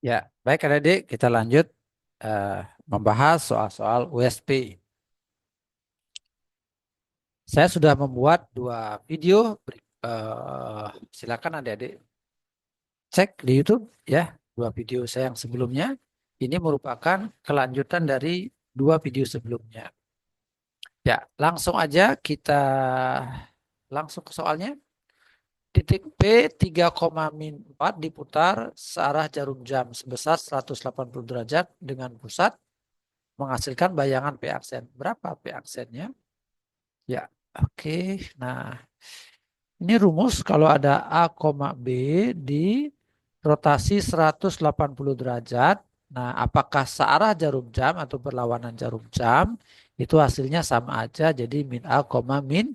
Ya, baik adik-adik, kita lanjut eh, membahas soal-soal USP. Saya sudah membuat dua video, silakan adik-adik cek di YouTube ya, dua video saya yang sebelumnya. Ini merupakan kelanjutan dari dua video sebelumnya. Ya, langsung aja kita langsung ke soalnya. Titik P 3,4 diputar searah jarum jam sebesar 180 derajat dengan pusat menghasilkan bayangan P aksen. Berapa P aksennya? Ya, oke. Nah, ini rumus kalau ada A, B di rotasi 180 derajat. Nah, apakah searah jarum jam atau berlawanan jarum jam? Itu hasilnya sama aja, jadi min A, min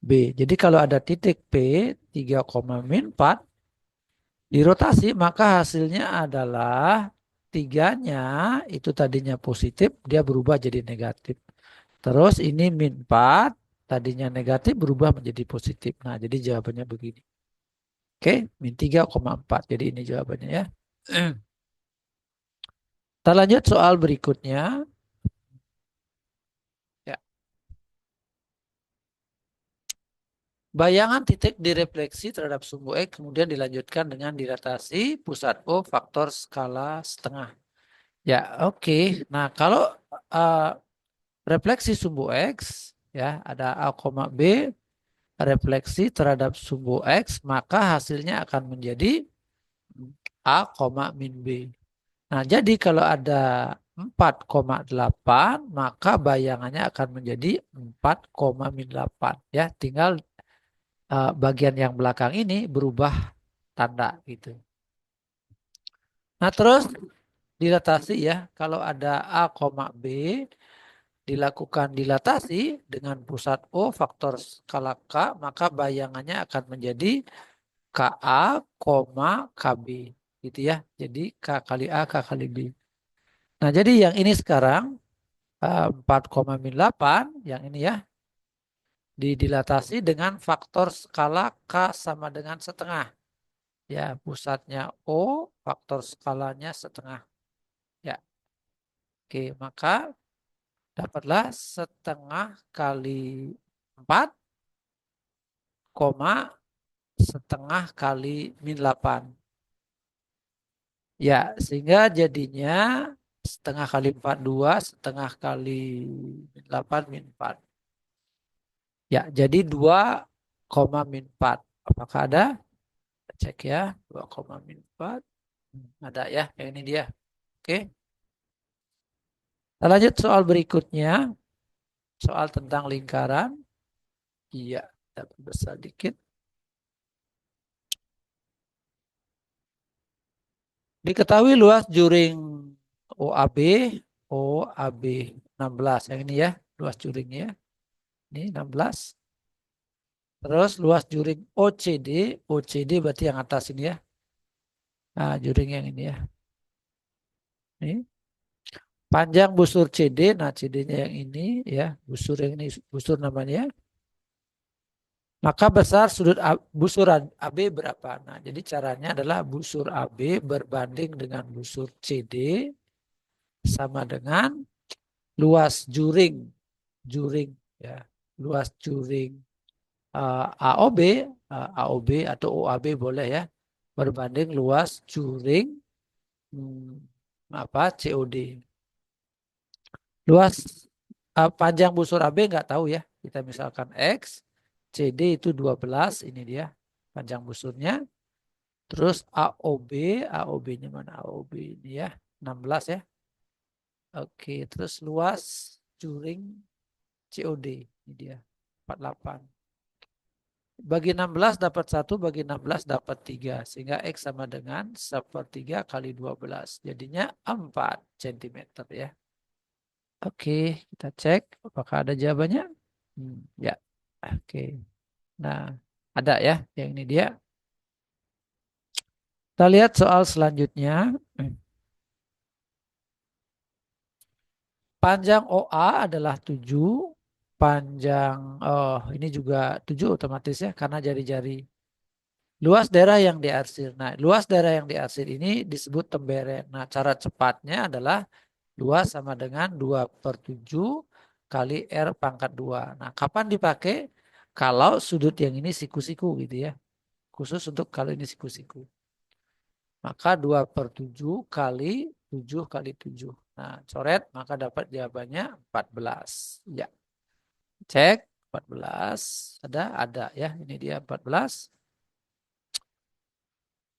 B. Jadi kalau ada titik P 3,4 dirotasi, maka hasilnya adalah tiganya itu tadinya positif, dia berubah jadi negatif. Terus ini min 4, tadinya negatif berubah menjadi positif. Nah, jadi jawabannya begini. Oke, min 3,4. Jadi ini jawabannya ya. Kita lanjut soal berikutnya. Ya. Bayangan titik direfleksi terhadap sumbu X kemudian dilanjutkan dengan dilatasi pusat O faktor skala setengah. Ya, oke. Nah, kalau uh, refleksi sumbu X, ya ada A, B, refleksi terhadap sumbu X, maka hasilnya akan menjadi A, min B. Nah, jadi kalau ada 4,8, maka bayangannya akan menjadi 4, min 8. Ya, tinggal bagian yang belakang ini berubah tanda gitu. Nah, terus dilatasi ya, kalau ada A, B, dilakukan dilatasi dengan pusat O faktor skala K, maka bayangannya akan menjadi KA, KB gitu ya. Jadi K kali A, K kali B. Nah, jadi yang ini sekarang 4,8 yang ini ya didilatasi dengan faktor skala K sama dengan setengah. Ya, pusatnya O, faktor skalanya setengah. Ya, oke, maka dapatlah setengah kali 4, setengah kali min 8. Ya, sehingga jadinya setengah kali 4 2, setengah kali min 8 min 4. Ya, jadi 2, min 4. Apakah ada? Cek ya, 2, min 4. Ada ya, yang ini dia. Oke. Kita lanjut soal berikutnya. Soal tentang lingkaran. Iya, dapat besar dikit. Diketahui luas juring OAB, OAB 16. Yang ini ya, luas juringnya. Ini 16. Terus luas juring OCD, OCD berarti yang atas ini ya. Nah, juring yang ini ya. Ini. Panjang busur CD, nah CD-nya yang ini ya, busur yang ini, busur namanya. Maka besar sudut busur AB berapa? Nah, jadi caranya adalah busur AB berbanding dengan busur CD sama dengan luas juring, juring ya, luas juring AOB, AOB atau OAB boleh ya, berbanding luas juring COD. Luas panjang busur AB nggak tahu ya. Kita misalkan X, CD itu 12, ini dia panjang busurnya. Terus AOB, AOB-nya mana AOB ini ya, 16 ya. Oke, terus luas juring COD, ini dia 48. Bagi 16 dapat 1, bagi 16 dapat 3. Sehingga X sama dengan 1/3 kali 12. Jadinya 4 cm ya. Oke, kita cek apakah ada jawabannya. Ya, oke. Nah, ada ya, yang ini dia. Kita lihat soal selanjutnya. Panjang OA adalah 7. Panjang, oh ini juga 7 otomatis ya, karena jari-jari Luas daerah yang diarsir. Nah, luas daerah yang diarsir ini disebut temberen. Nah, cara cepatnya adalah luas sama dengan 2/7 kali R pangkat 2. Nah, kapan dipakai? Kalau sudut yang ini siku-siku gitu ya. Khusus untuk kalau ini siku-siku. Maka 2/7 kali 7 kali 7. Nah, coret maka dapat jawabannya 14. Ya, cek 14. Ada ya. Ini dia 14.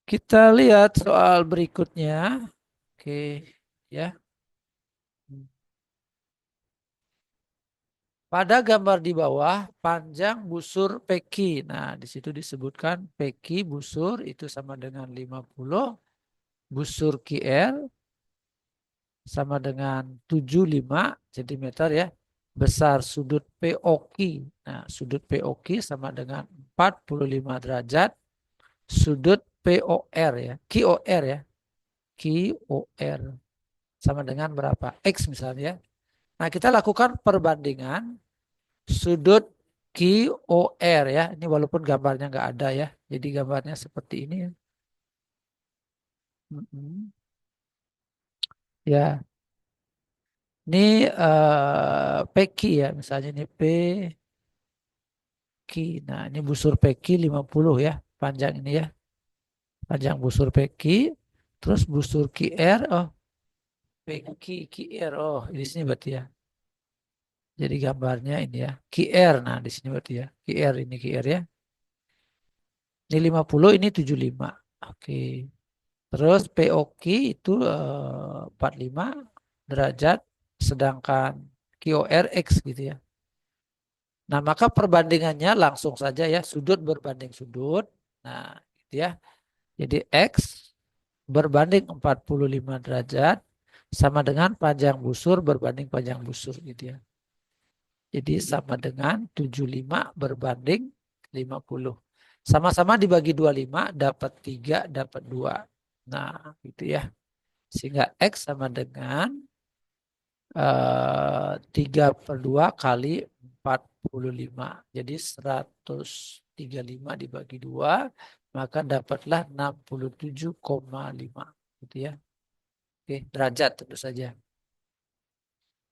Kita lihat soal berikutnya. Oke, ya. Pada gambar di bawah, panjang busur peki. Nah, di situ disebutkan peki busur itu sama dengan 50. Busur QR sama dengan 75 cm ya. Besar sudut POQ. Nah, sudut POQ sama dengan 45 derajat. Sudut POR ya. QOR ya. QOR sama dengan berapa? X misalnya. Nah, kita lakukan perbandingan sudut QOR ya. Ini walaupun gambarnya nggak ada ya. Jadi gambarnya seperti ini ya. Ya, ini PQ ya. Misalnya ini PQ. Nah, ini busur PQ 50 ya. Panjang ini ya. Panjang busur PQ. Terus busur QR. Oh, PQ, QR. Oh, di sini berarti ya. Jadi gambarnya ini ya. QR. Nah, di sini berarti ya. QR ini QR ya. Ini 50, ini 75. Oke. Terus POQ itu 45 derajat, sedangkan QOR X gitu ya. Nah, maka perbandingannya langsung saja ya, sudut berbanding sudut. Nah, gitu ya. Jadi X berbanding 45 derajat sama dengan panjang busur berbanding panjang busur gitu ya. Jadi sama dengan 75 berbanding 50. Sama-sama dibagi 25 dapat 3 dapat 2. Nah, gitu ya. Sehingga X sama dengan 3/2 kali 45. Jadi 135 dibagi 2. Maka dapatlah 67,5. Gitu ya. Oke, derajat tentu saja.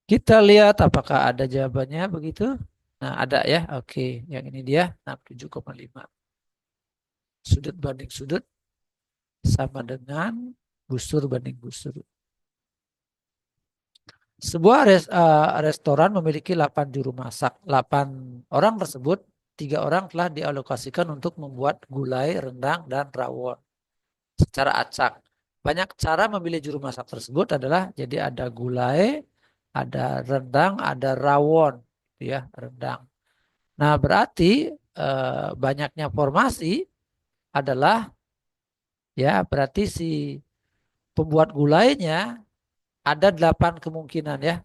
Kita lihat apakah ada jawabannya begitu. Nah, ada ya. Oke, yang ini dia 67,5. Sudut banding sudut sama dengan busur banding busur. Sebuah restoran memiliki 8 juru masak. 8 orang tersebut, 3 orang telah dialokasikan untuk membuat gulai, rendang, dan rawon secara acak. Banyak cara memilih juru masak tersebut adalah jadi ada gulai, ada rendang, ada rawon, ya rendang. Nah, berarti banyaknya formasi adalah ya berarti si pembuat gulainya ada 8 kemungkinan ya.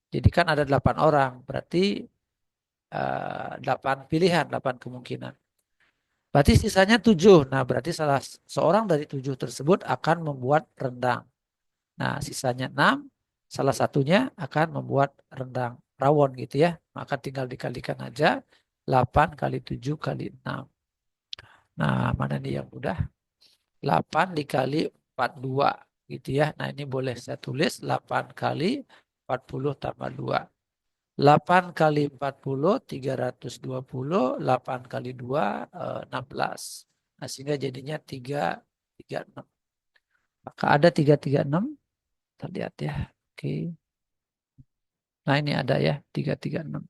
Jadi kan ada 8 orang, berarti 8 pilihan, 8 kemungkinan. Berarti sisanya 7. Nah, berarti salah seorang dari 7 tersebut akan membuat rendang. Nah, sisanya 6, salah satunya akan membuat rendang rawon gitu ya. Maka tinggal dikalikan aja 8 kali 7 kali 6. Nah, mana nih yang mudah? 8 dikali 42 gitu ya. Nah, ini boleh saya tulis 8 kali 40 tambah 2. 8 kali 40, 320. 8 kali 2, 16. Nah, sehingga jadinya 336. Maka ada 336. Kita lihat ya. Oke. Nah, ini ada ya 336.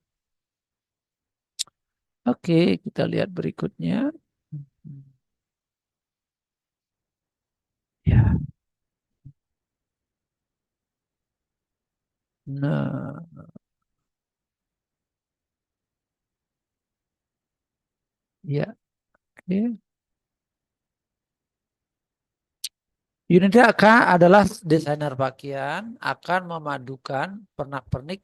Oke, kita lihat berikutnya. Ya. Nah, ya. Oke. Yunita AK adalah desainer pakaian akan memadukan pernak-pernik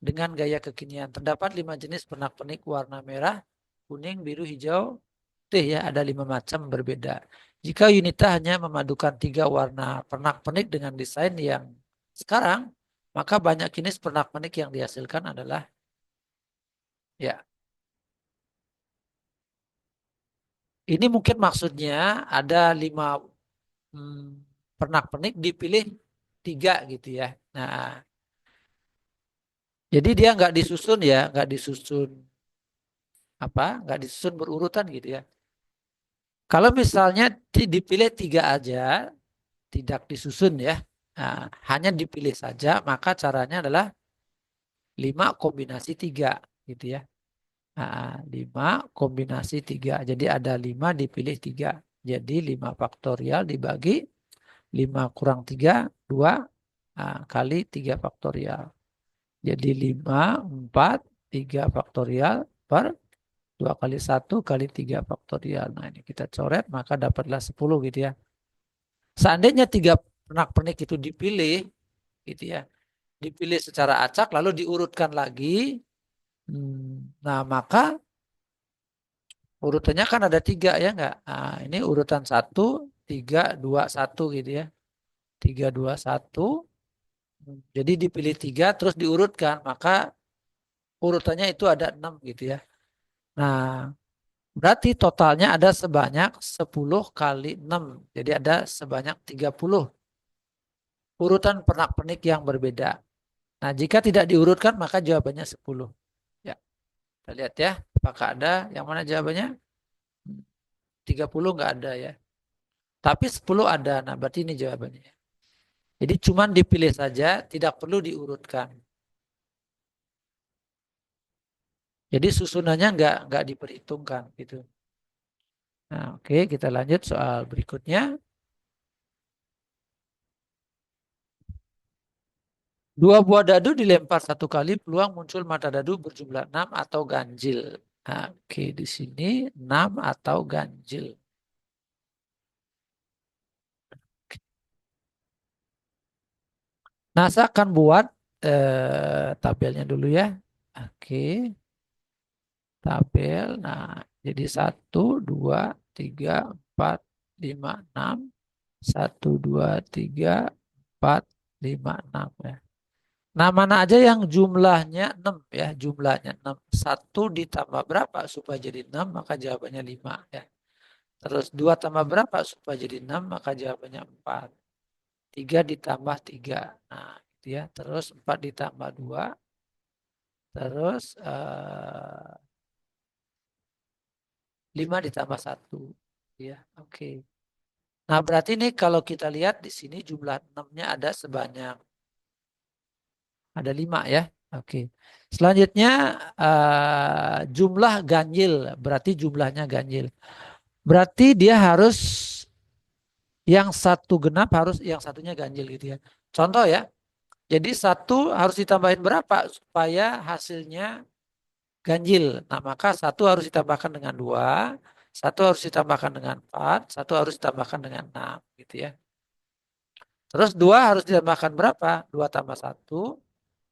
dengan gaya kekinian. Terdapat 5 jenis pernak-pernik warna merah, kuning, biru, hijau, putih ya. Ada 5 macam berbeda. Jika Yunita hanya memadukan 3 warna pernak-pernik dengan desain yang sekarang, maka banyak jenis pernak-pernik yang dihasilkan adalah ya Ini mungkin maksudnya ada 5 pernak-pernik dipilih 3 gitu ya. Nah, jadi dia nggak disusun ya, nggak disusun apa, nggak disusun berurutan gitu ya. Kalau misalnya dipilih 3 aja, tidak disusun ya, nah, hanya dipilih saja, maka caranya adalah 5 kombinasi 3 gitu ya. Nah, 5 kombinasi 3. Jadi ada 5 dipilih 3. Jadi 5 faktorial dibagi 5 kurang 3, 2 kali 3 faktorial. Jadi 5, 4, 3 faktorial per 2 kali 1 kali 3 faktorial. Nah ini kita coret maka dapatlah 10 gitu ya. Seandainya 3 pernak-pernik itu dipilih gitu ya. Dipilih secara acak lalu diurutkan lagi. Nah maka urutannya kan ada 3 ya enggak? Nah ini urutan 1, 3, 2, 1 gitu ya. 3, 2, 1. Jadi dipilih 3 terus diurutkan. Maka urutannya itu ada 6 gitu ya. Nah, berarti totalnya ada sebanyak 10 kali 6. Jadi ada sebanyak 30 urutan pernak-pernik yang berbeda. Nah, jika tidak diurutkan maka jawabannya 10. Ya, kita lihat ya. Apakah ada yang mana jawabannya? 30 nggak ada ya. Tapi 10 ada. Nah, berarti ini jawabannya. Jadi cuman dipilih saja, tidak perlu diurutkan. Jadi susunannya nggak diperhitungkan gitu. Nah, oke, kita lanjut soal berikutnya. Dua buah dadu dilempar satu kali, peluang muncul mata dadu berjumlah 6 atau ganjil. Nah, oke, di sini 6 atau ganjil. Nah, saya akan buat tabelnya dulu ya. Oke, tabel. Nah, jadi 1, 2, 3, 4, 5, 6. 1, 2, 3, 4, 5, 6 ya. Nah, mana aja yang jumlahnya 6 ya, jumlahnya 6. 1 ditambah berapa supaya jadi 6, maka jawabannya 5 ya. Terus 2 tambah berapa supaya jadi 6, maka jawabannya 4. 3 ditambah 3. Nah, gitu ya. Terus 4 ditambah 2. Terus 5 ditambah 1. Ya, oke. Nah, berarti ini kalau kita lihat di sini jumlah 6-nya ada sebanyak ada 5 ya. Oke. Selanjutnya jumlah ganjil. Berarti jumlahnya ganjil. Berarti dia harus yang satu genap harus yang satunya ganjil gitu ya. Contoh ya. Jadi satu harus ditambahin berapa supaya hasilnya ganjil. Nah maka satu harus ditambahkan dengan 2. Satu harus ditambahkan dengan 4. Satu harus ditambahkan dengan 6 gitu ya. Terus 2 harus ditambahkan berapa? 2 tambah 1.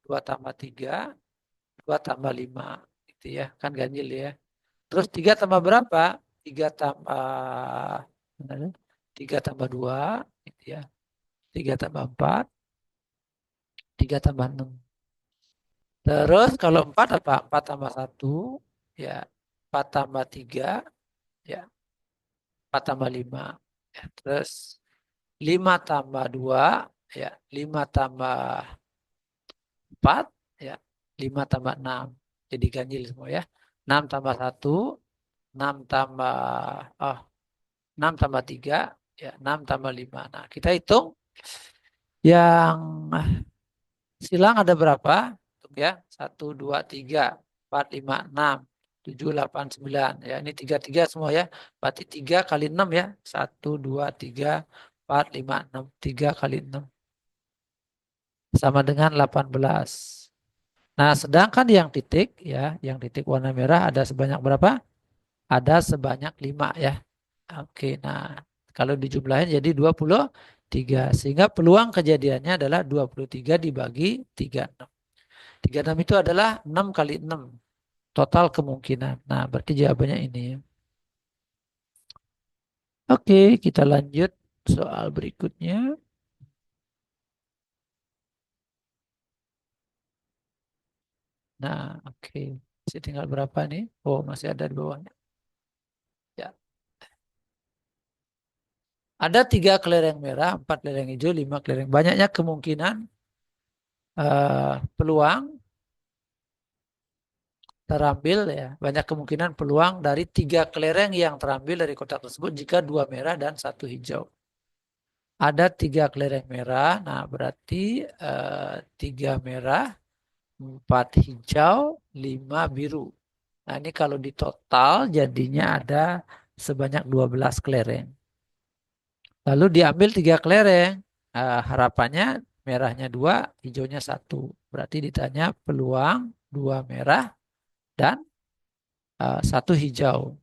2 tambah 3. 2 tambah 5 gitu ya, kan ganjil ya. Terus 3 tambah berapa? 3 tambah 3 tambah 2 gitu ya. 3 tambah 4, 3 tambah 6. Terus kalau 4 apa? 4 tambah 1 ya. 4 tambah 3 ya. 4 tambah 5 ya. Terus 5 tambah 2 ya. 5 tambah 4 ya. 5 tambah 6. Jadi ganjil semua ya. 6 tambah 1, 6 tambah oh 6 tambah 3 ya 6 tambah 5. Nah, kita hitung yang silang ada berapa? Hitung ya. 1, 2, 3, 4, 5, 6, 7, 8, 9. Ya, ini 3 3 semua ya. Berarti 3 kali 6 ya. 1, 2, 3, 4, 5, 6. 3 kali 6 sama dengan 18. Nah, sedangkan yang titik ya, yang titik warna merah ada sebanyak berapa? Ada sebanyak 5 ya. Oke, nah kalau dijumlahin jadi 23. Sehingga peluang kejadiannya adalah 23 dibagi 36. 36 itu adalah 6 kali 6. Total kemungkinan. Nah, berarti jawabannya ini. Oke, kita lanjut soal berikutnya. Nah, oke. Masih tinggal berapa nih? Oh, masih ada di bawahnya. Ya. Ada 3 kelereng merah, 4 kelereng hijau, 5 kelereng. Banyaknya kemungkinan peluang terambil ya. Banyak kemungkinan peluang dari 3 kelereng yang terambil dari kotak tersebut jika 2 merah dan 1 hijau. Ada 3 kelereng merah, nah berarti 3 merah, 4 hijau, 5 biru. Nah ini kalau di total jadinya ada sebanyak 12 kelereng. Lalu diambil 3 kelereng. Harapannya merahnya 2, hijaunya 1. Berarti ditanya peluang 2 merah dan 1 hijau.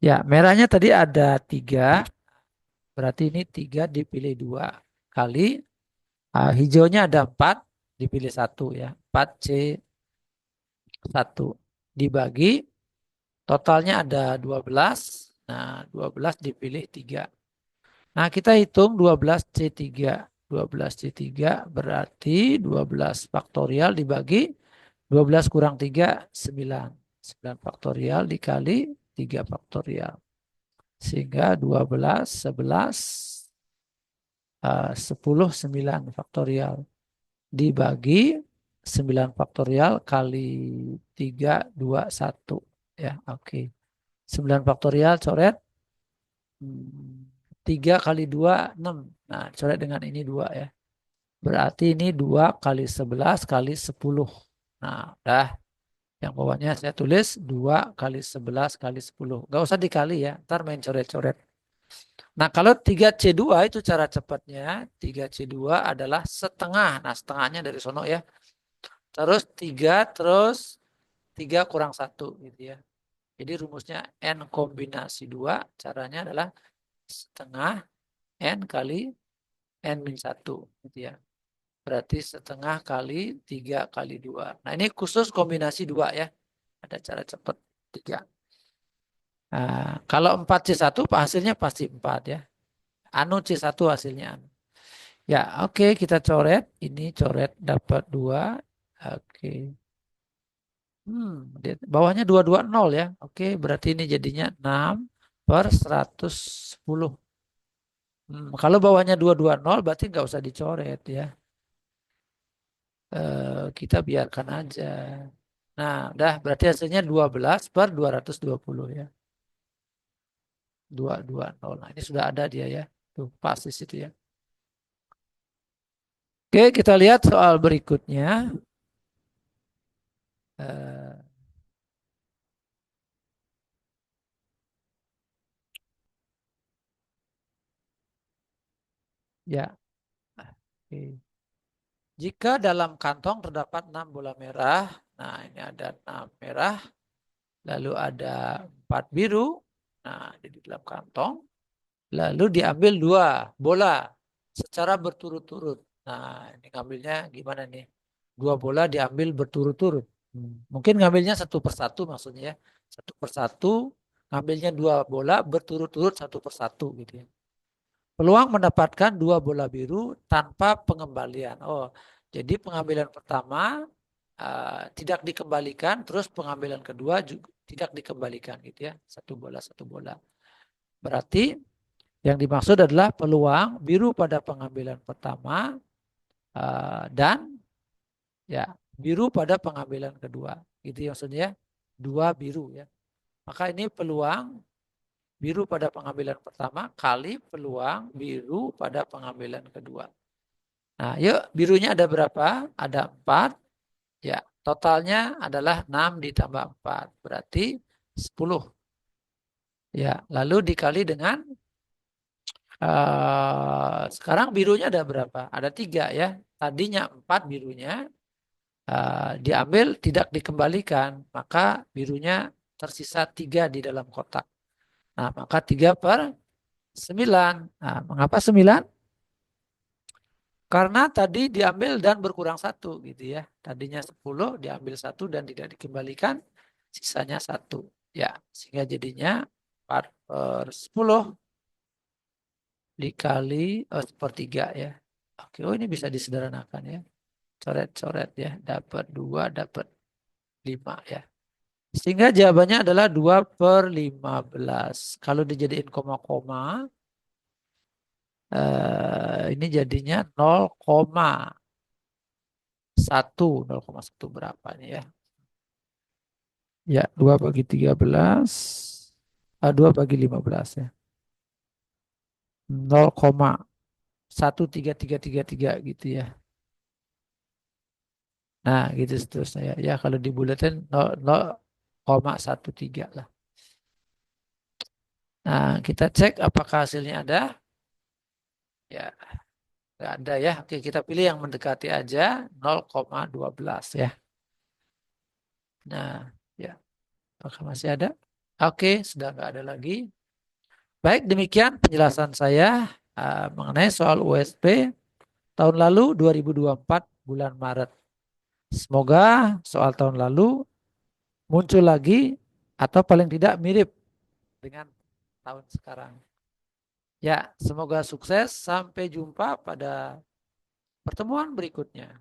Ya, merahnya tadi ada 3. Berarti ini 3 dipilih 2 kali. Hijaunya ada 4, dipilih 1 ya. 4 C 1 dibagi. Totalnya ada 12. Nah, 12 dipilih 3. Nah, kita hitung 12C3. 12C3 berarti 12 faktorial dibagi 12 kurang 3, 9. 9 faktorial dikali 3 faktorial. Sehingga 12, 11, 10, 9 faktorial. Dibagi 9 faktorial kali 3, 2, 1. Ya, oke. 9 faktorial coret. 3 kali 2, 6. Nah, coret dengan ini 2 ya. Berarti ini 2 kali 11 kali 10. Nah, udah. Yang bawahnya saya tulis 2 kali 11 kali 10. Gak usah dikali ya, ntar main coret-coret. Nah, kalau 3C2 itu cara cepatnya. 3C2 adalah setengah. Nah, setengahnya dari sono ya. Terus 3, terus 3 kurang 1 gitu ya. Jadi rumusnya N kombinasi 2. Caranya adalah setengah N kali N-1 gitu ya. Berarti setengah kali 3 kali 2. Nah, ini khusus kombinasi 2 ya. Ada cara cepat 3. Nah, kalau 4C1 hasilnya pasti 4 ya. Anu C1 hasilnya anu. Ya, oke, kita coret. Ini coret dapat 2. Oke. Bawahnya 220 ya. Oke, berarti ini jadinya 6 per 110. Kalau bawahnya 220 berarti nggak usah dicoret ya. Kita biarkan aja. Nah, udah berarti hasilnya 12 per 220 ya. 220. Nah, ini sudah ada dia ya. Tuh, pas di situ ya. Oke, kita lihat soal berikutnya. Eh, ya, oke. Jika dalam kantong terdapat 6 bola merah, nah ini ada 6 merah, lalu ada 4 biru, nah di dalam kantong, lalu diambil 2 bola secara berturut-turut. Nah, ini ngambilnya gimana nih? 2 bola diambil berturut-turut. Mungkin ngambilnya satu persatu maksudnya ya. Satu persatu, ngambilnya 2 bola berturut-turut satu persatu gitu ya. Peluang mendapatkan 2 bola biru tanpa pengembalian. Oh, jadi pengambilan pertama tidak dikembalikan, terus pengambilan kedua juga tidak dikembalikan gitu ya. Satu bola, satu bola. Berarti yang dimaksud adalah peluang biru pada pengambilan pertama dan ya biru pada pengambilan kedua. Gitu ya maksudnya 2 biru ya. Maka ini peluang biru pada pengambilan pertama kali peluang biru pada pengambilan kedua. Nah, yuk birunya ada berapa? Ada 4. Ya, totalnya adalah 6 ditambah 4. Berarti 10. Ya, lalu dikali dengan sekarang birunya ada berapa? Ada 3 ya. Tadinya 4 birunya diambil tidak dikembalikan. Maka birunya tersisa 3 di dalam kotak. Nah, maka 3 per 9. Nah, mengapa 9? Karena tadi diambil dan berkurang 1 gitu ya. Tadinya 10 diambil 1 dan tidak dikembalikan. Sisanya 1. Ya, sehingga jadinya 4 per 10 dikali sepertiga ya. Oke, oh ini bisa disederhanakan ya. Coret-coret ya. Dapat 2, dapat 5 ya. Sehingga jawabannya adalah 2 per 15. Kalau dijadiin koma-koma, Ini jadinya 0,1. 0,1 berapa nih ya? Ya, 2 bagi 13. 2 bagi 15 ya. 0,13333 gitu ya. Nah, gitu seterusnya ya. Ya, kalau dibuletin 0,13 lah. Nah, kita cek apakah hasilnya ada. Ya, nggak ada ya. Oke, kita pilih yang mendekati aja 0,12 ya. Nah, ya, apakah masih ada? Oke, sudah nggak ada lagi. Baik, demikian penjelasan saya mengenai soal USP tahun lalu 2024 bulan Maret. Semoga soal tahun lalu muncul lagi atau paling tidak mirip dengan tahun sekarang. Ya, semoga sukses. Sampai jumpa pada pertemuan berikutnya.